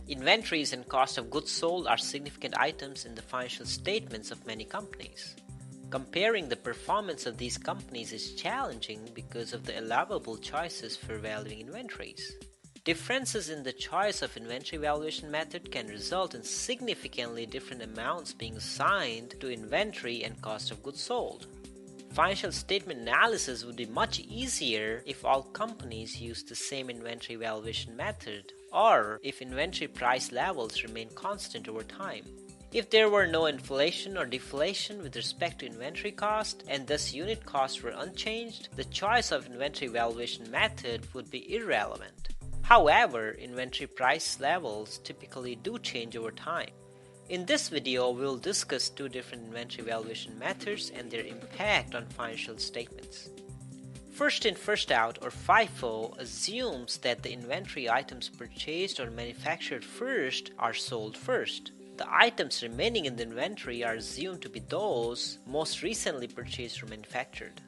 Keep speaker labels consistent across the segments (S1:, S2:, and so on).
S1: Inventories and cost of goods sold are significant items in the financial statements of many companies. Comparing the performance of these companies is challenging because of the allowable choices for valuing inventories. Differences in the choice of inventory valuation method can result in significantly different amounts being assigned to inventory and cost of goods sold. Financial statement analysis would be much easier if all companies used the same inventory valuation method, or if inventory price levels remain constant over time. If there were no inflation or deflation with respect to inventory cost and thus unit costs were unchanged, the choice of inventory valuation method would be irrelevant. However, inventory price levels typically do change over time. In this video, we will discuss two different inventory valuation methods and their impact on financial statements. First in, first out, or FIFO, assumes that the inventory items purchased or manufactured first are sold first. The items remaining in the inventory are assumed to be those most recently purchased or manufactured.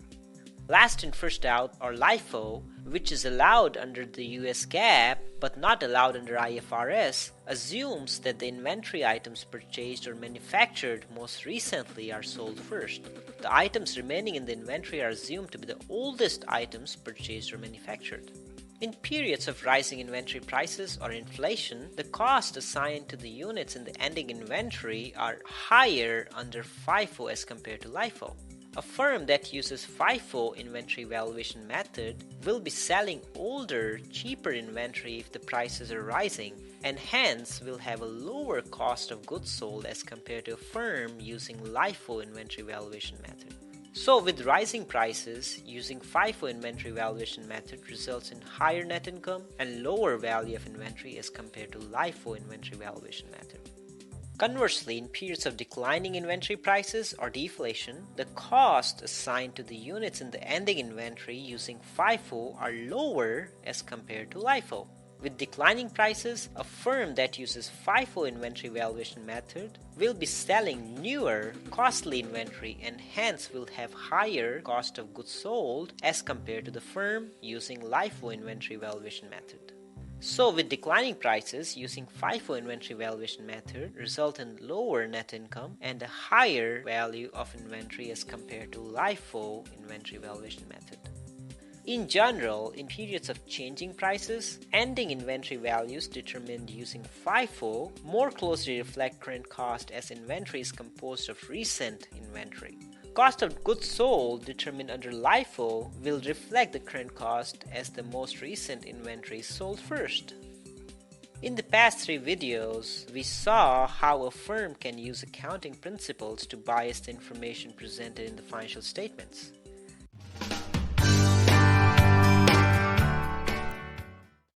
S1: Last in, first out, or LIFO, which is allowed under the US GAAP but not allowed under IFRS, assumes that the inventory items purchased or manufactured most recently are sold first. The items remaining in the inventory are assumed to be the oldest items purchased or manufactured. In periods of rising inventory prices or inflation, the cost assigned to the units in the ending inventory are higher under FIFO as compared to LIFO. A firm that uses FIFO inventory valuation method will be selling older, cheaper inventory if the prices are rising, and hence will have a lower cost of goods sold as compared to a firm using LIFO inventory valuation method. So with rising prices, using FIFO inventory valuation method results in higher net income and lower value of inventory as compared to LIFO inventory valuation method. Conversely, in periods of declining inventory prices or deflation, the cost assigned to the units in the ending inventory using FIFO are lower as compared to LIFO. With declining prices, a firm that uses FIFO inventory valuation method will be selling newer, costly inventory and hence will have higher cost of goods sold as compared to the firm using LIFO inventory valuation method. So with declining prices, using FIFO inventory valuation method result in lower net income and a higher value of inventory as compared to LIFO inventory valuation method. In general, in periods of changing prices, ending inventory values determined using FIFO more closely reflect current cost as inventory is composed of recent inventory. Cost of goods sold determined under LIFO will reflect the current cost as the most recent inventory is sold first. In the past 3 videos, we saw how a firm can use accounting principles to bias the information presented in the financial statements.